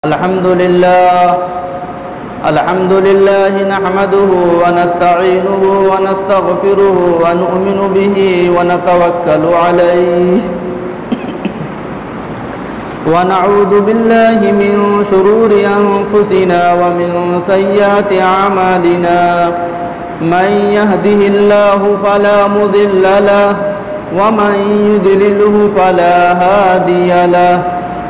الحمد لله نحمده ونستعينه ونستغفره ونؤمن به ونتوكل عليه ونعوذ بالله من شرور أنفسنا ومن سيئات أعمالنا من يهده الله فلا مضل له ومن يضلله فلا هادي له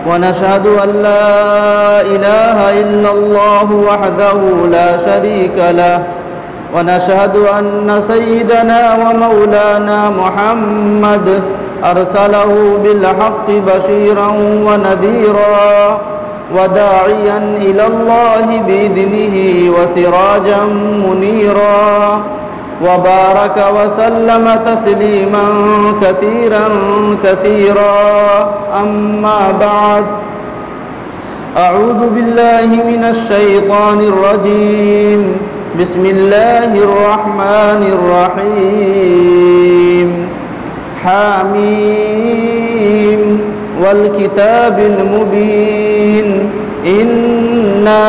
ونشهد أن لا إله إلا الله وحده لا شريك له ونشهد أن سيدنا ومولانا محمد أرسله بالحق بشيرا ونذيرا وداعيا إلى الله بإذنه وسراجا منيرا وبارك وسلم تسليما كثيرا أما بعد أعوذ بالله من الشيطان الرجيم بسم الله الرحمن الرحيم حاميم والكتاب المبين إنا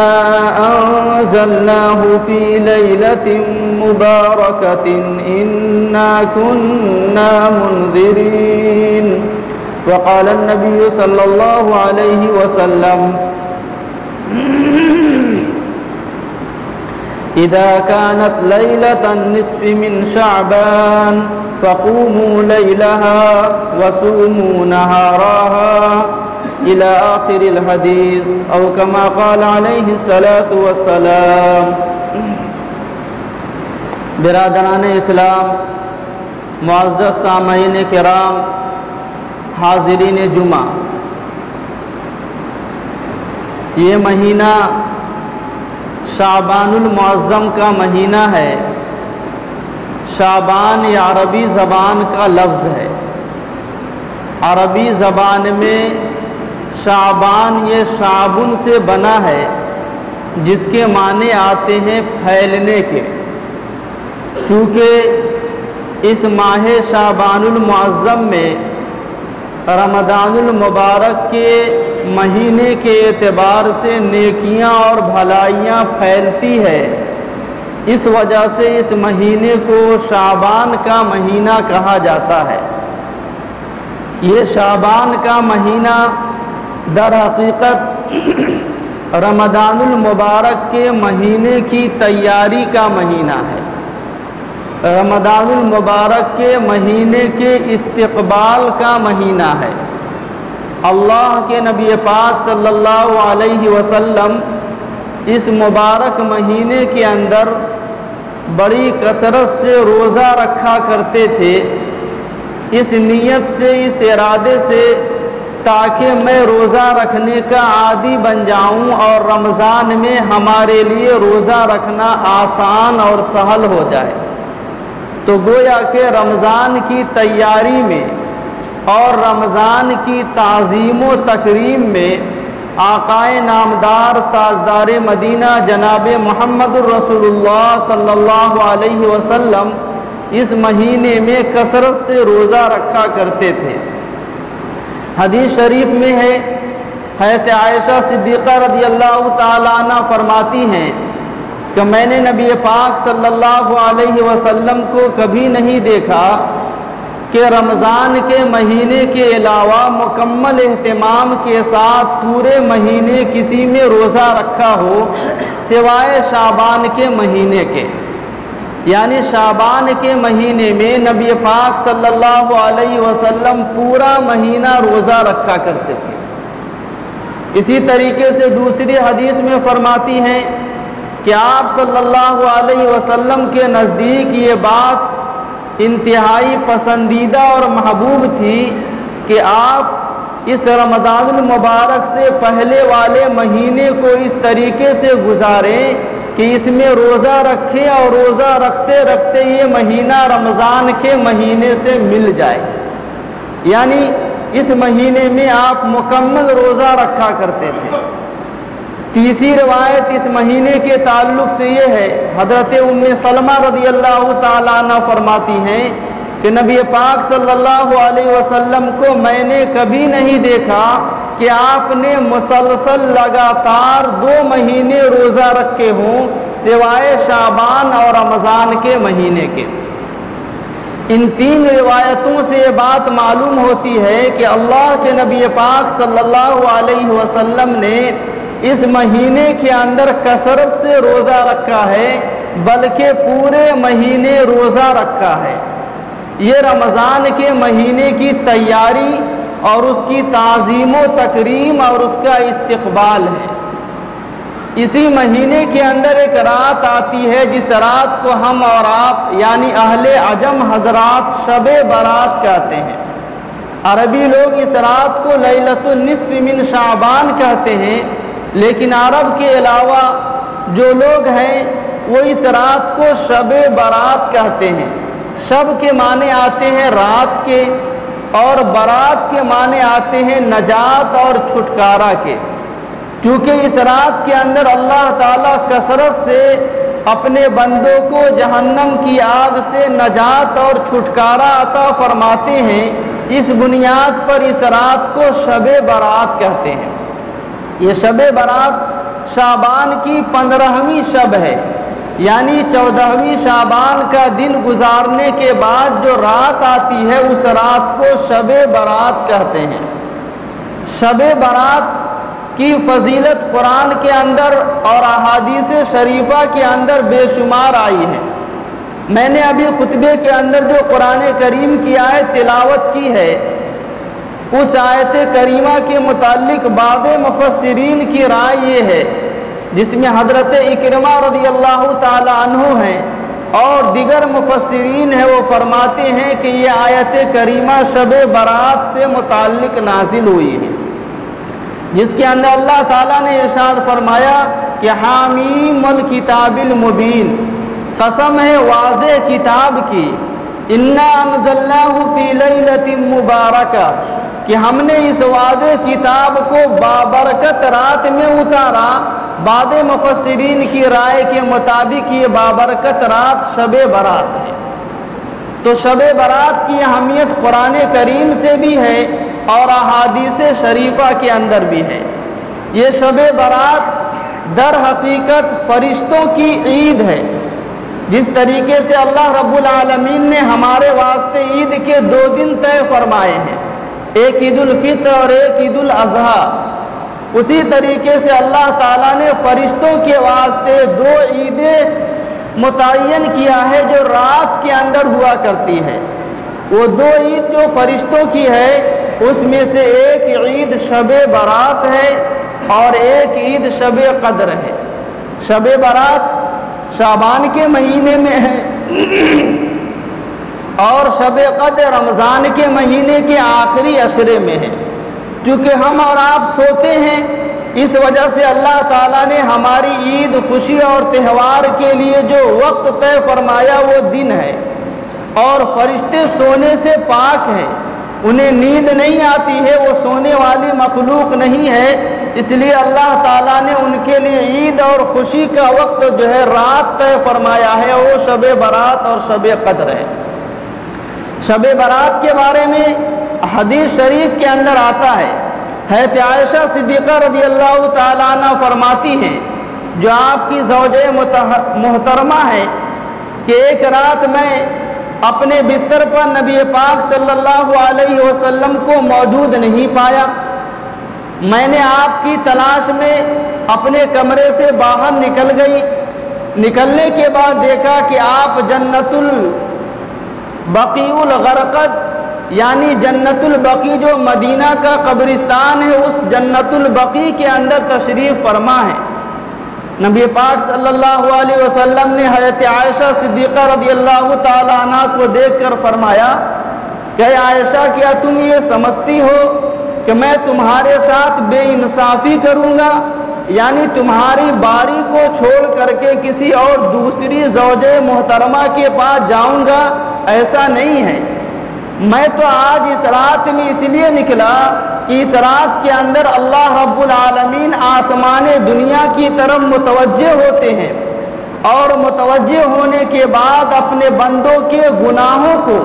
أنزلناه في ليلة مباركة إنا كنا منذرين وقال النبي صلى الله عليه وسلم إذا كانت ليلة النصف من شعبان فقوموا ليلها وصوموا نهارها إلى آخر الحديث أو كما قال عليه الصلاة والسلام. برادران اسلام، معزز سامعین کرام، حاضرین جمعہ، یہ مہینہ شعبان المعظم کا مہینہ ہے. شعبان یہ عربی زبان کا لفظ ہے. عربی زبان میں شعبان یہ شعبن سے بنا ہے جس کے معنی آتے ہیں پھیلنے کے. چونکہ اس ماہ شعبان المعظم میں رمضان المبارک کے مہینے کے اعتبار سے نیکیاں اور بھلائیاں پھیلتی ہے، اس وجہ سے اس مہینے کو شعبان کا مہینہ کہا جاتا ہے. یہ شعبان کا مہینہ در حقیقت رمضان المبارک کے مہینے کی تیاری کا مہینہ ہے. رمضان المبارک کے مہینے کے استقبال کا مہینہ ہے. اللہ کے نبی پاک صلی اللہ علیہ وسلم اس مبارک مہینے کے اندر بڑی کثرت سے روزہ رکھا کرتے تھے، اس نیت سے، اس ارادے سے تاکہ میں روزہ رکھنے کا عادی بن جاؤں اور رمضان میں ہمارے لیے روزہ رکھنا آسان اور سہل ہو جائے. تو گویا کہ رمضان کی تیاری میں اور رمضان کی تعظیم و تکریم میں آقائے نامدار تاجدار مدینہ جناب محمد الرسول اللہ صلی اللہ علیہ وسلم اس مہینے میں کثرت سے روزہ رکھا کرتے تھے. حدیث شریف میں ہے، حضرت عائشہ صدیقہ رضی اللہ تعالیٰ عنہ فرماتی ہیں کہ میں نے نبی پاک صلی اللہ علیہ وسلم کو کبھی نہیں دیکھا کہ رمضان کے مہینے کے علاوہ مکمل اہتمام کے ساتھ پورے مہینے کسی میں روزہ رکھا ہو سوائے شعبان کے مہینے کے. یعنی شعبان کے مہینے میں نبی پاک صلی اللہ علیہ وسلم پورا مہینہ روزہ رکھا کرتے تھے. اسی طریقے سے دوسری حدیث میں فرماتی ہیں کہ آپ صلی اللہ علیہ وسلم کے نزدیک یہ بات انتہائی پسندیدہ اور محبوب تھی کہ آپ اس رمضان المبارک سے پہلے والے مہینے کو اس طریقے سے گزاریں کہ اس میں روزہ رکھیں اور روزہ رکھتے رکھتے یہ مہینہ رمضان کے مہینے سے مل جائے. یعنی اس مہینے میں آپ مکمل روزہ رکھا کرتے تھے. تیسری روایت اس مہینے کے تعلق سے یہ ہے، حضرت ام سلمہ رضی اللہ تعالیٰ عنہ فرماتی ہیں کہ نبی پاک صلی اللہ علیہ وسلم کو میں نے کبھی نہیں دیکھا کہ آپ نے مسلسل لگاتار 2 مہینے روزہ رکھے ہوں سوائے شعبان اور رمضان کے مہینے کے۔ ان 3 روایتوں سے یہ بات معلوم ہوتی ہے کہ اللہ کے نبی پاک صلی اللہ علیہ وسلم نے اس مہینے کے اندر کثرت سے روزہ رکھا ہے، بلکہ پورے مہینے روزہ رکھا ہے۔ یہ رمضان کے مہینے کی تیاری اور اس کی تعظیم و تکریم اور اس کا استقبال ہے۔ اسی مہینے کے اندر ایک رات آتی ہے جس رات کو ہم اور آپ یعنی اہل عجم حضرات شب برات کہتے ہیں۔ عربی لوگ اس رات کو لیلۃ النصف من شعبان کہتے ہیں، لیکن عرب کے علاوہ جو لوگ ہیں وہ اس رات کو شب برات کہتے ہیں۔ شب کے معنی آتے ہیں رات کے، اور برات کے معنی آتے ہیں نجات اور چھٹکارا کے، کیونکہ اس رات کے اندر اللہ تعالیٰ کثرت سے اپنے بندوں کو جہنم کی آگ سے نجات اور چھٹکارا عطا فرماتے ہیں۔ اس بنیاد پر اس رات کو شب برات کہتے ہیں۔ یہ شب برات شعبان کی 15ویں شب ہے، یعنی 14ویں شعبان کا دن گزارنے کے بعد جو رات آتی ہے اس رات کو شب برات کہتے ہیں۔ شب برات کی فضیلت قرآن کے اندر اور احادیث شریفہ کے اندر بے شمار آئی ہے۔ میں نے ابھی خطبے کے اندر جو قرآن کریم کی آیت تلاوت کی ہے، اس آیت کریمہ کے متعلق بعض مفسرین کی رائے یہ ہے، جس میں حضرت اکرمہ رضی اللہ تعالی عنہ ہیں اور دیگر مفسرین ہیں، وہ فرماتے ہیں کہ یہ آیت کریمہ شب برات سے متعلق نازل ہوئی ہے، جس کے اندر اللہ تعالیٰ نے ارشاد فرمایا کہ حامیم الکتاب المبین، قسم ہے واضح کتاب کی، انا انزلناہ فی لیلۃ مبارکہ، کہ ہم نے اس واضح کتاب کو بابرکت رات میں اتارا۔ بعض مفسرین کی رائے کے مطابق یہ بابرکت رات شب برات ہے۔ تو شب برات کی اہمیت قرآن کریم سے بھی ہے اور احادیث شریفہ کے اندر بھی ہے۔ یہ شب برات در حقیقت فرشتوں کی عید ہے۔ جس طریقے سے اللہ رب العالمین نے ہمارے واسطے عید کے 2 دن طے فرمائے ہیں، ایک عید الفطر اور ایک عید الاضحیٰ، اسی طریقے سے اللہ تعالیٰ نے فرشتوں کے واسطے 2 عیدیں متعین کیا ہے جو رات کے اندر ہوا کرتی ہے۔ وہ 2 عید جو فرشتوں کی ہے اس میں سے ایک عید شب برات ہے اور ایک عید شب قدر ہے۔ شب برات شعبان کے مہینے میں ہے اور شب قدر رمضان کے مہینے کے آخری عشرے میں ہے۔ کیونکہ ہم اور آپ سوتے ہیں، اس وجہ سے اللہ تعالیٰ نے ہماری عید خوشی اور تہوار کے لیے جو وقت طے فرمایا وہ دن ہے، اور فرشتے سونے سے پاک ہیں، انہیں نیند نہیں آتی ہے، وہ سونے والی مخلوق نہیں ہے، اس لیے اللہ تعالیٰ نے ان کے لیے عید اور خوشی کا وقت جو ہے رات طے فرمایا ہے، وہ شب برات اور شب قدر ہے۔ شب برات کے بارے میں حدیث شریف کے اندر آتا ہے، حضرت عائشہ صدیقہ رضی اللہ تعالیٰ عنہ فرماتی ہیں، جو آپ کی زوجہ محترمہ ہے، کہ ایک رات میں اپنے بستر پر نبی پاک صلی اللہ علیہ وسلم کو موجود نہیں پایا۔ میں نے آپ کی تلاش میں اپنے کمرے سے باہر نکل گئی، نکلنے کے بعد دیکھا کہ آپ جنت البقیع الغرقد یعنی جنت البقیع جو مدینہ کا قبرستان ہے اس جنت البقیع کے اندر تشریف فرما ہے۔ نبی پاک صلی اللہ علیہ وسلم نے حضرت عائشہ صدیقہ رضی اللہ تعالیٰ عنہ کو دیکھ کر فرمایا کہ عائشہ کیا تم یہ سمجھتی ہو کہ میں تمہارے ساتھ بے انصافی کروں گا، یعنی تمہاری باری کو چھوڑ کر کے کسی اور دوسری زوجہ محترمہ کے پاس جاؤں گا؟ ایسا نہیں ہے، میں تو آج اس رات میں اس لیے نکلا کہ اس رات کے اندر اللہ رب العالمین آسمان دنیا کی طرف متوجہ ہوتے ہیں، اور متوجہ ہونے کے بعد اپنے بندوں کے گناہوں کو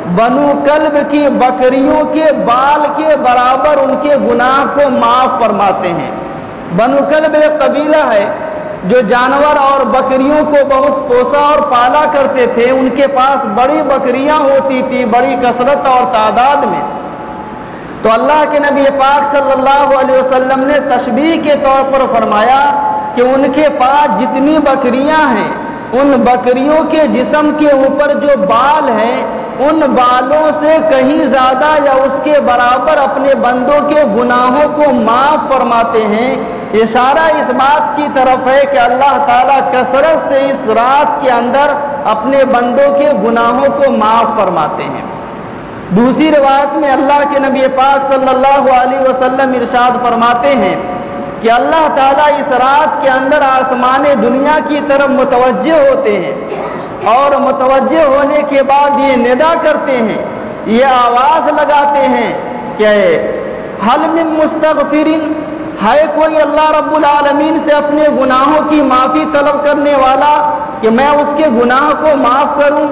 بنو کلب کی بکریوں کے بال کے برابر ان کے گناہ کو معاف فرماتے ہیں۔ بنو کلب ایک قبیلہ ہے جو جانور اور بکریوں کو بہت پوسا اور پالا کرتے تھے۔ ان کے پاس بڑی بکریاں ہوتی تھی، بڑی کثرت اور تعداد میں۔ تو اللہ کے نبی پاک صلی اللہ علیہ وسلم نے تشبیہ کے طور پر فرمایا کہ ان کے پاس جتنی بکریاں ہیں، ان بکریوں کے جسم کے اوپر جو بال ہیں، ان بالوں سے کہیں زیادہ یا اس کے برابر اپنے بندوں کے گناہوں کو معاف فرماتے ہیں۔ اشارہ اس بات کی طرف ہے کہ اللہ تعالیٰ کثرت سے اس رات کے اندر اپنے بندوں کے گناہوں کو معاف فرماتے ہیں۔ دوسری روایت میں اللہ کے نبی پاک صلی اللہ علیہ وسلم ارشاد فرماتے ہیں کہ اللہ تعالیٰ اس رات کے اندر آسمان دنیا کی طرف متوجہ ہوتے ہیں، اور متوجہ ہونے کے بعد یہ ندا کرتے ہیں، یہ آواز لگاتے ہیں کہ حل من مستغفرین، ہے کوئی اللہ رب العالمین سے اپنے گناہوں کی معافی طلب کرنے والا کہ میں اس کے گناہ کو معاف کروں؟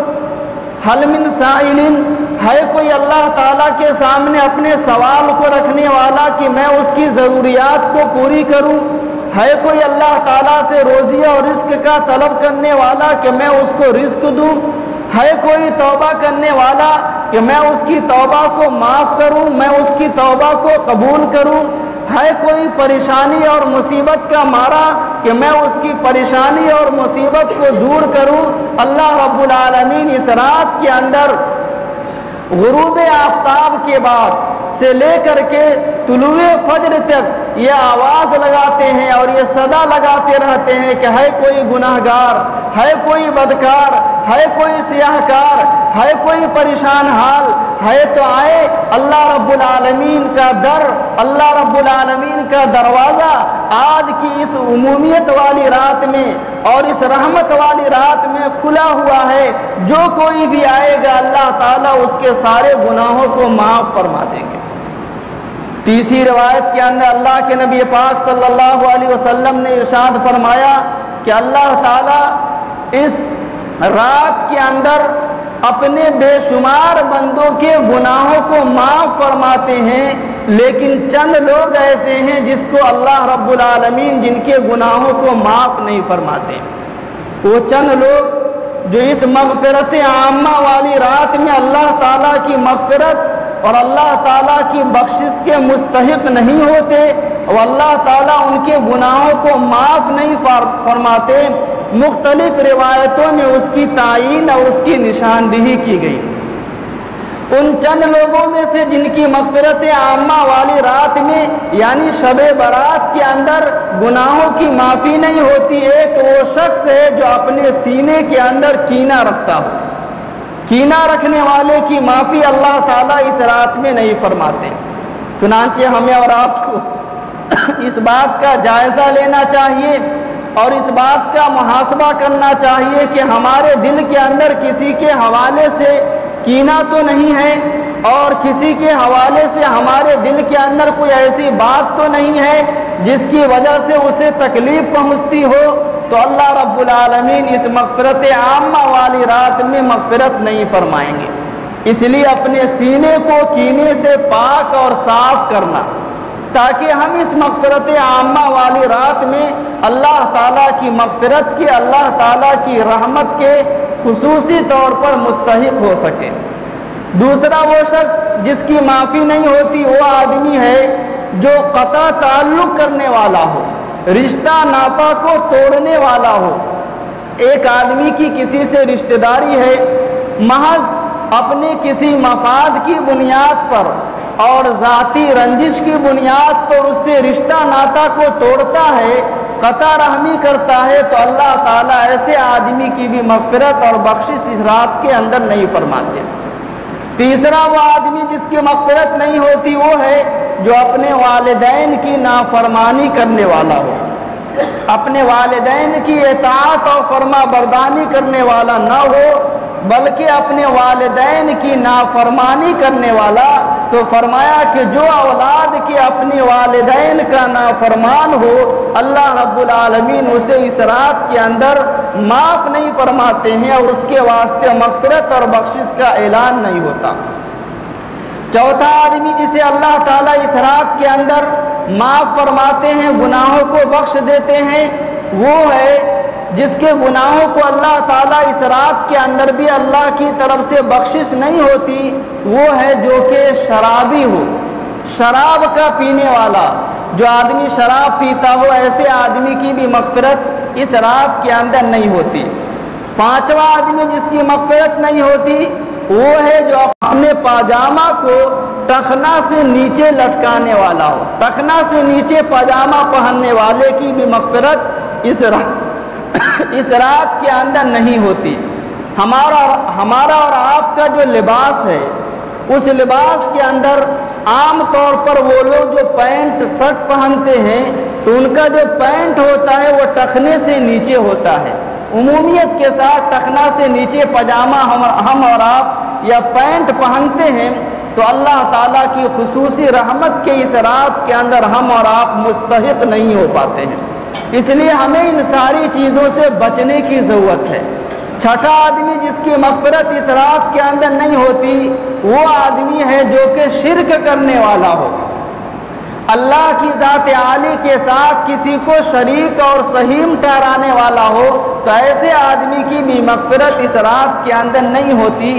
حل من سائلین، ہے کوئی اللہ تعالیٰ کے سامنے اپنے سوال کو رکھنے والا کہ میں اس کی ضروریات کو پوری کروں؟ ہے کوئی اللہ تعالیٰ سے روزی اور رزق کا طلب کرنے والا کہ میں اس کو رزق دوں؟ ہے کوئی توبہ کرنے والا کہ میں اس کی توبہ کو معاف کروں، میں اس کی توبہ کو قبول کروں؟ ہے کوئی پریشانی اور مصیبت کا مارا کہ میں اس کی پریشانی اور مصیبت کو دور کروں؟ اللہ رب العالمین اس رات کے اندر غروب آفتاب کے بعد سے لے کر کے طلوع فجر تک یہ آواز لگاتے ہیں اور یہ صدا لگاتے رہتے ہیں کہ ہے کوئی گناہگار، ہے کوئی بدکار، ہے کوئی سیاہ کار، ہے کوئی پریشان حال، ہے تو آئے اللہ رب العالمین کا در، اللہ رب العالمین کا دروازہ آج کی اس عمومیت والی رات میں اور اس رحمت والی رات میں کھلا ہوا ہے۔ جو کوئی بھی آئے گا اللہ تعالیٰ اس کے سارے گناہوں کو معاف فرما دیں گے۔ تیسری روایت کے اندر اللہ کے نبی پاک صلی اللہ علیہ وسلم نے ارشاد فرمایا کہ اللہ تعالیٰ اس رات کے اندر اپنے بے شمار بندوں کے گناہوں کو معاف فرماتے ہیں، لیکن چند لوگ ایسے ہیں جس کو اللہ رب العالمین جن کے گناہوں کو معاف نہیں فرماتے۔ وہ چند لوگ جو اس مغفرت عامہ والی رات میں اللہ تعالیٰ کی مغفرت اور اللہ تعالیٰ کی بخشش کے مستحق نہیں ہوتے، اور اللہ تعالیٰ ان کے گناہوں کو معاف نہیں فرماتے۔ مختلف روایتوں میں اس کی تعیین اور اس کی نشاندہی کی گئی۔ ان چند لوگوں میں سے جن کی مغفرت عامہ والی رات میں یعنی شب برات کے اندر گناہوں کی معافی نہیں ہوتی، ایک وہ شخص ہے جو اپنے سینے کے اندر کینہ رکھتا ہو۔ کینہ رکھنے والے کی معافی اللہ تعالیٰ اس رات میں نہیں فرماتے۔ چنانچہ ہمیں اور آپ کو اس بات کا جائزہ لینا چاہیے اور اس بات کا محاسبہ کرنا چاہیے کہ ہمارے دل کے اندر کسی کے حوالے سے کینہ تو نہیں ہے، اور کسی کے حوالے سے ہمارے دل کے اندر کوئی ایسی بات تو نہیں ہے جس کی وجہ سے اسے تکلیف پہنچتی ہو، تو اللہ رب العالمین اس مغفرت عامہ والی رات میں مغفرت نہیں فرمائیں گے۔ اس لیے اپنے سینے کو کینے سے پاک اور صاف کرنا، تاکہ ہم اس مغفرت عامہ والی رات میں اللہ تعالیٰ کی مغفرت کی، اللہ تعالیٰ کی رحمت کے خصوصی طور پر مستحق ہو سکے۔ دوسرا وہ شخص جس کی معافی نہیں ہوتی وہ آدمی ہے جو قطع تعلق کرنے والا ہو، رشتہ ناطہ کو توڑنے والا ہو۔ ایک آدمی کی کسی سے رشتہ داری ہے، محض اپنے کسی مفاد کی بنیاد پر اور ذاتی رنجش کی بنیاد پر اس سے رشتہ ناطہ کو توڑتا ہے، قطع رحمی کرتا ہے، تو اللہ تعالیٰ ایسے آدمی کی بھی مغفرت اور بخشش اس رات کے اندر نہیں فرماتے۔ تیسرا وہ آدمی جس کی مغفرت نہیں ہوتی وہ ہے جو اپنے والدین کی نافرمانی کرنے والا ہو، اپنے والدین کی اطاعت اور فرما برداری کرنے والا نہ ہو، بلکہ اپنے والدین کی نافرمانی کرنے والا تو فرمایا کہ جو اولاد کے اپنے والدین کا نافرمان ہو اللہ رب العالمین اسے اس رات کے اندر معاف نہیں فرماتے ہیں اور اس کے واسطے مغفرت اور بخشش کا اعلان نہیں ہوتا۔ چوتھا آدمی جسے اللہ تعالیٰ اس رات کے اندر معاف فرماتے ہیں، گناہوں کو بخش دیتے ہیں، وہ ہے جس کے گناہوں کو اللہ تعالیٰ اس رات کے اندر بھی اللہ کی طرف سے بخشش نہیں ہوتی، وہ ہے جو کہ شرابی ہو، شراب کا پینے والا۔ جو آدمی شراب پیتا ہو ایسے آدمی کی بھی مغفرت اس رات کے اندر نہیں ہوتی۔ پانچواں آدمی جس کی مغفرت نہیں ہوتی وہ ہے جو اپنے پاجامہ کو ٹخنا سے نیچے لٹکانے والا ہو، ٹخنا سے نیچے پاجامہ پہننے والے کی بھی مغفرت اس رات کے اندر نہیں ہوتی۔ ہمارا اور آپ کا جو لباس ہے اس لباس کے اندر عام طور پر وہ لوگ جو پینٹ شرٹ پہنتے ہیں تو ان کا جو پینٹ ہوتا ہے وہ ٹخنے سے نیچے ہوتا ہے۔ عمومیت کے ساتھ ٹخنا سے نیچے پاجامہ ہم اور آپ یا پینٹ پہنتے ہیں تو اللہ تعالیٰ کی خصوصی رحمت کے اس رات کے اندر ہم اور آپ مستحق نہیں ہو پاتے ہیں، اس لیے ہمیں ان ساری چیزوں سے بچنے کی ضرورت ہے۔ چھٹا آدمی جس کی مغفرت اس رات کے اندر نہیں ہوتی وہ آدمی ہے جو کہ شرک کرنے والا ہو، اللہ کی ذات عالی کے ساتھ کسی کو شریک اور سہیم ٹھہرانے والا ہو تو ایسے آدمی کی بھی مغفرت اس رات کے اندر نہیں ہوتی۔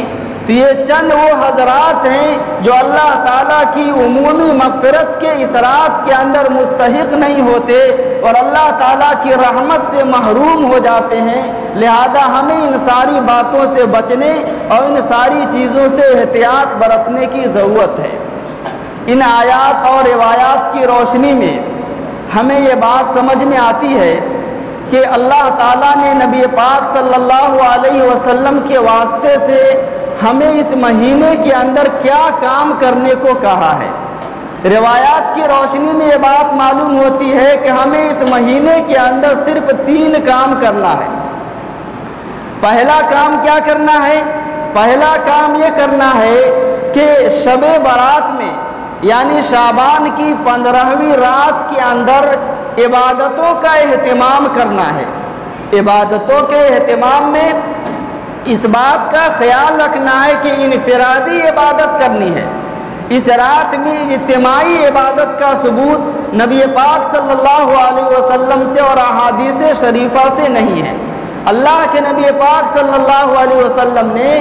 تو یہ چند وہ حضرات ہیں جو اللہ تعالیٰ کی عمومی مغفرت کے اس رات کے اندر مستحق نہیں ہوتے اور اللہ تعالیٰ کی رحمت سے محروم ہو جاتے ہیں، لہذا ہمیں ان ساری باتوں سے بچنے اور ان ساری چیزوں سے احتیاط برتنے کی ضرورت ہے۔ ان آیات اور روایات کی روشنی میں ہمیں یہ بات سمجھ میں آتی ہے کہ اللہ تعالیٰ نے نبی پاک صلی اللہ علیہ وسلم کے واسطے سے ہمیں اس مہینے کے اندر کیا کام کرنے کو کہا ہے۔ روایات کی روشنی میں یہ بات معلوم ہوتی ہے کہ ہمیں اس مہینے کے اندر صرف 3 کام کرنا ہے۔ پہلا کام کیا کرنا ہے؟ پہلا کام یہ کرنا ہے کہ شب برات میں یعنی شعبان کی 15ویں رات کے اندر عبادتوں کا اہتمام کرنا ہے۔ عبادتوں کے اہتمام میں اس بات کا خیال رکھنا ہے کہ انفرادی عبادت کرنی ہے۔ اس رات میں اجتماعی عبادت کا ثبوت نبی پاک صلی اللہ علیہ وسلم سے اور احادیث شریفہ سے نہیں ہے۔ اللہ کے نبی پاک صلی اللہ علیہ وسلم نے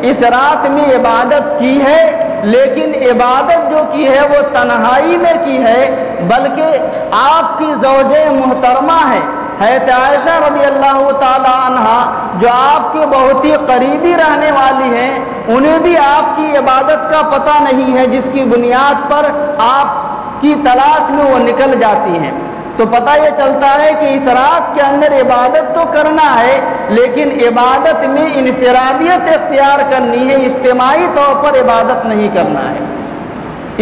اس رات میں عبادت کی ہے، لیکن عبادت جو کی ہے وہ تنہائی میں کی ہے، بلکہ آپ کی زوجہ محترمہ ہے حضرت عائشہ رضی اللہ تعالی عنہا جو آپ کے بہت ہی قریبی رہنے والی ہیں، انہیں بھی آپ کی عبادت کا پتہ نہیں ہے، جس کی بنیاد پر آپ کی تلاش میں وہ نکل جاتی ہیں۔ تو پتہ یہ چلتا ہے کہ اس رات کے اندر عبادت تو کرنا ہے، لیکن عبادت میں انفرادیت اختیار کرنی ہے، اجتماعی طور پر عبادت نہیں کرنا ہے۔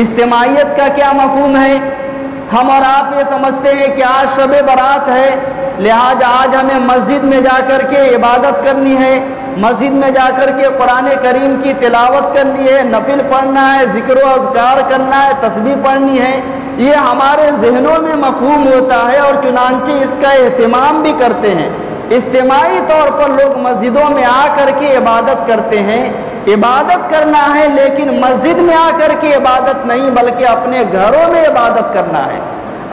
اجتماعیت کا کیا مفہوم ہے؟ ہم اور آپ یہ سمجھتے ہیں کہ آج شب برات ہے، لہٰذا آج ہمیں مسجد میں جا کر کے عبادت کرنی ہے، مسجد میں جا کر کے قرآن کریم کی تلاوت کرنی ہے، نفل پڑھنا ہے، ذکر و اذکار کرنا ہے، تسبیح پڑھنی ہے۔ یہ ہمارے ذہنوں میں مفہوم ہوتا ہے اور چنانچہ اس کا اہتمام بھی کرتے ہیں۔ اجتماعی طور پر لوگ مسجدوں میں آ کر کے عبادت کرتے ہیں۔ عبادت کرنا ہے لیکن مسجد میں آ کر کے عبادت نہیں، بلکہ اپنے گھروں میں عبادت کرنا ہے۔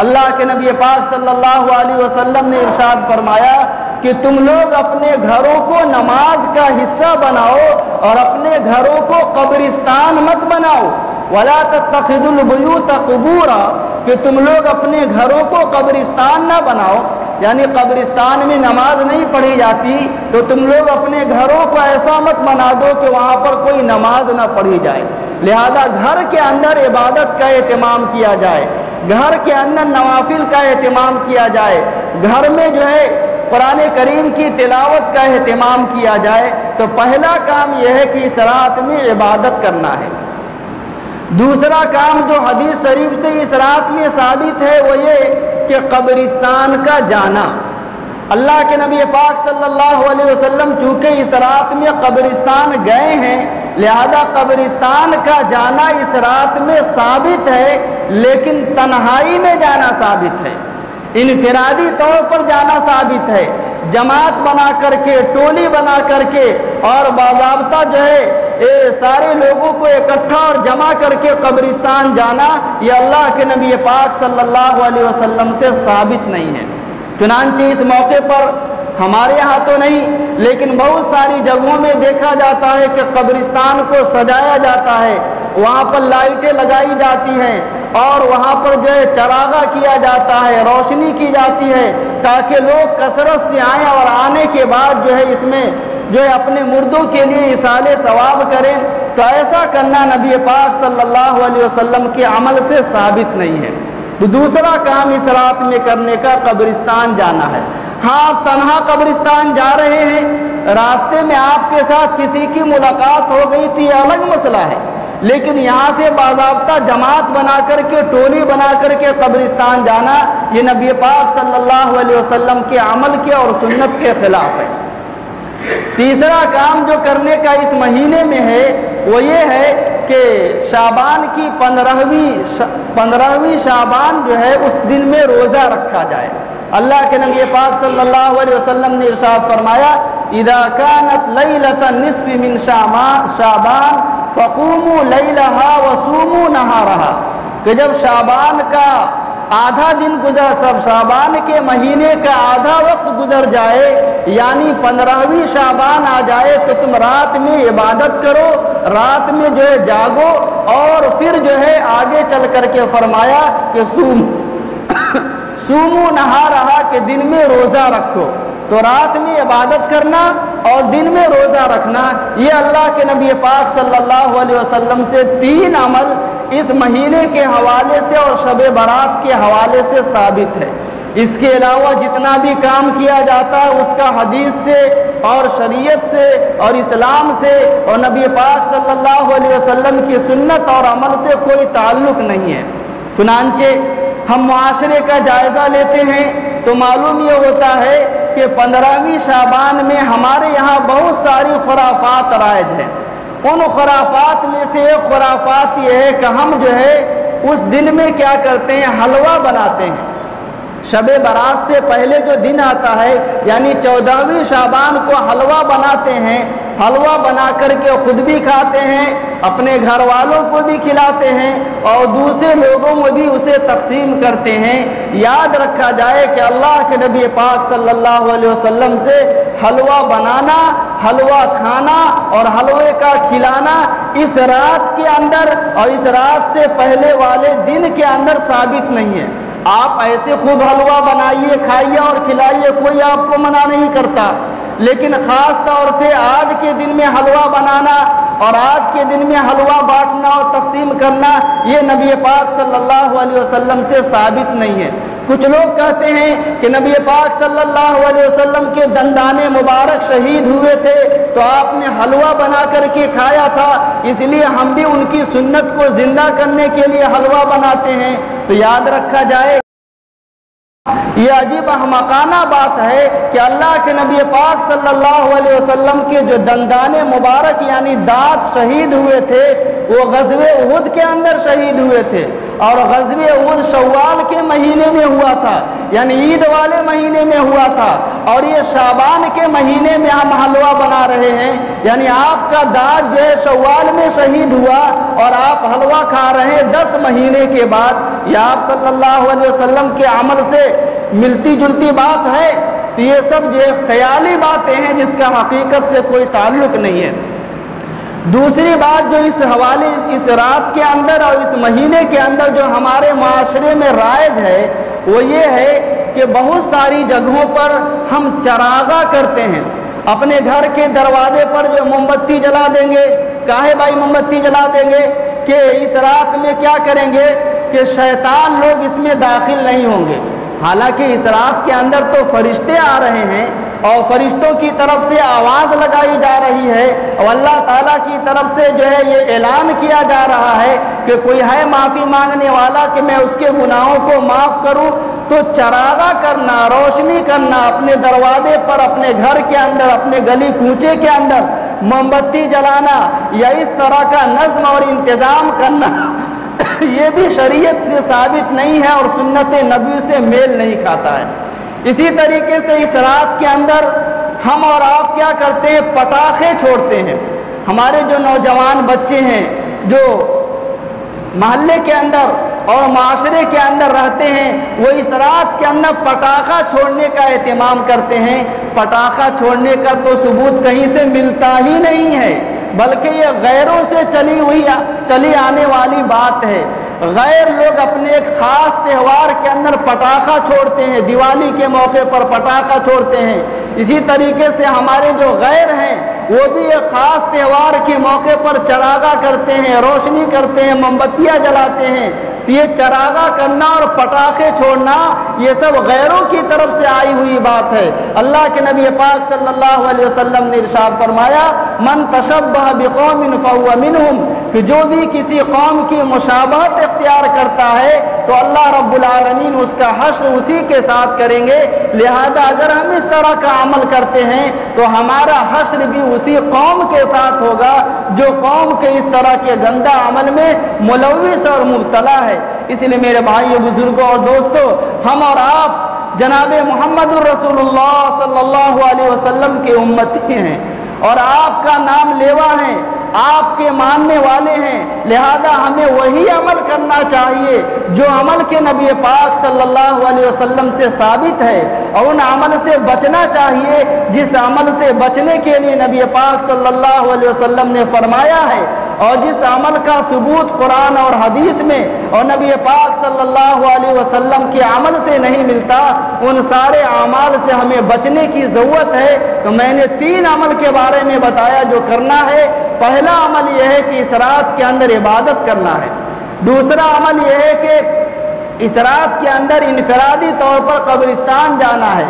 اللہ کے نبی پاک صلی اللہ علیہ وسلم نے ارشاد فرمایا کہ تم لوگ اپنے گھروں کو نماز کا حصہ بناؤ اور اپنے گھروں کو قبرستان مت بناؤ۔ وَلَا تَتَّخِذُوا الْبُيُوتَ قُبُورًا، کہ تم لوگ اپنے گھروں کو قبرستان نہ بناؤ، یعنی قبرستان میں نماز نہیں پڑھی جاتی تو تم لوگ اپنے گھروں کو ایسا مت بنا دو کہ وہاں پر کوئی نماز نہ پڑھی جائے۔ لہذا گھر کے اندر عبادت کا اہتمام کیا جائے، گھر کے اندر نوافل کا اہتمام کیا جائے، گھر میں جو ہے قرآن کریم کی تلاوت کا اہتمام کیا جائے۔ تو پہلا کام یہ ہے کہ اس رات میں عبادت کرنا ہے۔ دوسرا کام جو حدیث شریف سے اس رات میں ثابت ہے وہ یہ کہ قبرستان کا جانا۔ اللہ کے نبی پاک صلی اللہ علیہ وسلم چونکہ اس رات میں قبرستان گئے ہیں، لہذا قبرستان کا جانا اس رات میں ثابت ہے، لیکن تنہائی میں جانا ثابت ہے، انفرادی طور پر جانا ثابت ہے۔ جماعت بنا کر کے، ٹولی بنا کر کے اور باضابطہ جو ہے سارے لوگوں کو اکٹھا اور جمع کر کے قبرستان جانا، یہ اللہ کے نبی پاک صلی اللہ علیہ وسلم سے ثابت نہیں ہے۔ چنانچہ اس موقع پر ہمارے یہاں تو نہیں، لیکن بہت ساری جگہوں میں دیکھا جاتا ہے کہ قبرستان کو سجایا جاتا ہے، وہاں پر لائٹیں لگائی جاتی ہیں اور وہاں پر جو ہے چراغاں کیا جاتا ہے، روشنی کی جاتی ہے، تاکہ لوگ کثرت سے آئیں اور آنے کے بعد جو ہے اس میں جو ہے اپنے مردوں کے لیے ایصال ثواب کریں۔ تو ایسا کرنا نبی پاک صلی اللہ علیہ وسلم کے عمل سے ثابت نہیں ہے۔ تو دوسرا کام اس رات میں کرنے کا قبرستان جانا ہے۔ ہاں، آپ تنہا قبرستان جا رہے ہیں، راستے میں آپ کے ساتھ کسی کی ملاقات ہو گئی تو یہ الگ مسئلہ ہے، لیکن یہاں سے باضابطہ جماعت بنا کر کے، ٹولی بنا کر کے قبرستان جانا، یہ نبی پاک صلی اللہ علیہ وسلم کے عمل کے اور سنت کے خلاف ہے۔ تیسرا کام جو کرنے کا اس مہینے میں ہے وہ یہ ہے کہ شعبان کی 15ویں شعبان جو ہے اس دن میں روزہ رکھا جائے۔ اللہ کے نبی پاک صلی اللہ علیہ وسلم نے ارشاد فرمایا، اذا كانت ليلة النصف من شعبان فقوموا ليلها وصوموا نهارها، کہ جب شعبان کا آدھا دن شعبان کے مہینے کا آدھا وقت گزر جائے، یعنی 15ویں شعبان آ جائے، تو تم رات میں عبادت کرو، رات میں جو ہے جاگو، اور پھر جو ہے آگے چل کر کے فرمایا کہ سومو نہا رہا، کہ دن میں روزہ رکھو۔ تو رات میں عبادت کرنا اور دن میں روزہ رکھنا، یہ اللہ کے نبی پاک صلی اللہ علیہ وسلم سے 3 عمل اس مہینے کے حوالے سے اور شب برات کے حوالے سے ثابت ہے۔ اس کے علاوہ جتنا بھی کام کیا جاتا ہے اس کا حدیث سے اور شریعت سے اور اسلام سے اور نبی پاک صلی اللہ علیہ وسلم کی سنت اور عمل سے کوئی تعلق نہیں ہے۔ چنانچہ ہم معاشرے کا جائزہ لیتے ہیں تو معلوم یہ ہوتا ہے کہ 15ویں شعبان میں ہمارے یہاں بہت ساری خرافات رائج ہیں۔ ان خرافات میں سے ایک خرافات یہ ہے کہ ہم جو ہے اس دن میں کیا کرتے ہیں، حلوہ بناتے ہیں۔ شب برات سے پہلے جو دن آتا ہے، یعنی 14ویں شعبان کو حلوہ بناتے ہیں، حلوہ بنا کر کے خود بھی کھاتے ہیں، اپنے گھر والوں کو بھی کھلاتے ہیں اور دوسرے لوگوں میں بھی اسے تقسیم کرتے ہیں۔ یاد رکھا جائے کہ اللہ کے نبی پاک صلی اللہ علیہ وسلم سے حلوہ بنانا، حلوہ کھانا اور حلوے کا کھلانا اس رات کے اندر اور اس رات سے پہلے والے دن کے اندر ثابت نہیں ہے۔ آپ ایسے خوب حلوہ بنائیے، کھائیے اور کھلائیے، کوئی آپ کو منع نہیں کرتا، لیکن خاص طور سے آج کے دن میں حلوہ بنانا اور آج کے دن میں حلوہ بانٹنا اور تقسیم کرنا، یہ نبی پاک صلی اللہ علیہ وسلم سے ثابت نہیں ہے۔ کچھ لوگ کہتے ہیں کہ نبی پاک صلی اللہ علیہ وسلم کے دندان مبارک شہید ہوئے تھے تو آپ نے حلوہ بنا کر کے کھایا تھا، اس لیے ہم بھی ان کی سنت کو زندہ کرنے کے لیے حلوہ بناتے ہیں۔ تو یاد رکھا جائے، یہ عجیب احمقانہ بات ہے کہ اللہ کے نبی پاک صلی اللہ علیہ وسلم کے جو دندان مبارک یعنی دانت شہید ہوئے تھے وہ غزوہ احد کے اندر شہید ہوئے تھے، اور غزوہ احد شوال کے مہینے میں ہوا تھا، یعنی عید والے مہینے میں ہوا تھا، اور یہ شعبان کے مہینے میں ہم حلوہ بنا رہے ہیں، یعنی آپ کا دانت جو ہے شوال میں شہید ہوا اور آپ حلوہ کھا رہے ہیں 10 مہینے کے بعد۔ یہ آپ صلی اللہ علیہ وسلم کے عمل سے ملتی جلتی بات ہے؟ تو یہ سب جو خیالی باتیں ہیں جس کا حقیقت سے کوئی تعلق نہیں ہے۔ دوسری بات جو اس حوالے اس رات کے اندر اور اس مہینے کے اندر جو ہمارے معاشرے میں رائج ہے وہ یہ ہے کہ بہت ساری جگہوں پر ہم چراغاں کرتے ہیں، اپنے گھر کے دروازے پر جو موم بتی جلا دیں گے۔ کاہے بھائی موم بتی جلا دیں گے؟ کہ اس رات میں کیا کریں گے کہ شیطان لوگ اس میں داخل نہیں ہوں گے۔ حالانکہ اس رات کے اندر تو فرشتے آ رہے ہیں اور فرشتوں کی طرف سے آواز لگائی جا رہی ہے اور اللہ تعالیٰ کی طرف سے جو ہے یہ اعلان کیا جا رہا ہے کہ کوئی ہے معافی مانگنے والا کہ میں اس کے گناہوں کو معاف کروں۔ تو چراغاں کرنا، روشنی کرنا اپنے دروازے پر، اپنے گھر کے اندر، اپنے گلی کوچے کے اندر موم بتی جلانا یا اس طرح کا نظم اور انتظام کرنا یہ بھی شریعت سے ثابت نہیں ہے اور سنت نبی سے میل نہیں کھاتا ہے۔ اسی طریقے سے اس رات کے اندر ہم اور آپ کیا کرتے ہیں؟ پٹاخے چھوڑتے ہیں۔ ہمارے جو نوجوان بچے ہیں جو محلے کے اندر اور معاشرے کے اندر رہتے ہیں، وہ اس رات کے اندر پٹاخہ چھوڑنے کا اہتمام کرتے ہیں۔ پٹاخہ چھوڑنے کا تو ثبوت کہیں سے ملتا ہی نہیں ہے، بلکہ یہ غیروں سے چلی آنے والی بات ہے۔ غیر لوگ اپنے ایک خاص تہوار کے اندر پٹاخہ چھوڑتے ہیں، دیوالی کے موقع پر پٹاخہ چھوڑتے ہیں۔ اسی طریقے سے ہمارے جو غیر ہیں وہ بھی ایک خاص تہوار کے موقع پر چراغا کرتے ہیں، روشنی کرتے ہیں، موم بتیاں جلاتے ہیں۔ تو یہ چراغا کرنا اور پٹاخے چھوڑنا یہ سب غیروں کی طرف سے آئی ہوئی بات ہے۔ اللہ کے نبی پاک صلی اللہ علیہ وسلم نے ارشاد فرمایا، من تشبہ بقوم فہو منہم، کہ جو بھی کسی قوم کی مشابہت اختیار کرتا ہے تو اللہ رب العالمین اس کا حشر اسی کے ساتھ کریں گے۔ لہذا اگر ہم اس طرح کا عمل کرتے ہیں تو ہمارا حشر بھی اسی قوم کے ساتھ ہوگا جو قوم کے اس طرح کے گندہ عمل میں ملوث اور مبتلا ہے۔ اس لیے میرے بھائیو، بزرگوں اور دوستو، ہم اور آپ جناب محمد الرسول اللہ صلی اللہ علیہ وسلم کے امتی ہیں اور آپ کا نام لیوا ہیں، آپ کے ماننے والے ہیں۔ لہذا ہمیں وہی عمل کرنا چاہیے جو عمل کے نبی پاک صلی اللہ علیہ وسلم سے ثابت ہے، اور ان عمل سے بچنا چاہیے جس عمل سے بچنے کے لیے نبی پاک صلی اللہ علیہ وسلم نے فرمایا ہے، اور جس عمل کا ثبوت قرآن اور حدیث میں اور نبی پاک صلی اللہ علیہ وسلم کے عمل سے نہیں ملتا، ان سارے اعمال سے ہمیں بچنے کی ضرورت ہے۔ تو میں نے 3 عمل کے بارے میں بتایا جو کرنا ہے۔ پہلا عمل یہ ہے کہ اس رات کے اندر عبادت کرنا ہے۔ دوسرا عمل یہ ہے کہ اس رات کے اندر انفرادی طور پر قبرستان جانا ہے،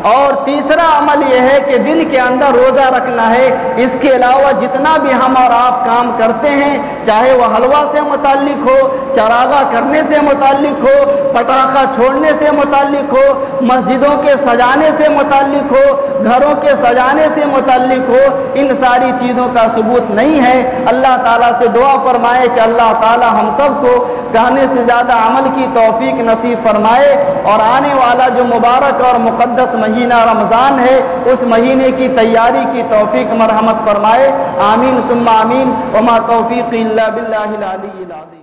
اور تیسرا عمل یہ ہے کہ دن کے اندر روزہ رکھنا ہے۔ اس کے علاوہ جتنا بھی ہم اور آپ کام کرتے ہیں، چاہے وہ حلوہ سے متعلق ہو، چراغا کرنے سے متعلق ہو، پٹاخہ چھوڑنے سے متعلق ہو، مسجدوں کے سجانے سے متعلق ہو، گھروں کے سجانے سے متعلق ہو، ان ساری چیزوں کا ثبوت نہیں ہے۔ اللہ تعالیٰ سے دعا فرمائے کہ اللہ تعالیٰ ہم سب کو کہنے سے زیادہ عمل کی توفیق نصیب فرمائے، اور آنے والا جو مبارک اور مقدس مہینہ رمضان ہے اس مہینے کی تیاری کی توفیق مرحمت فرمائے۔ آمین ثم آمین، وما توفیق الا باللہ العلی العظیم۔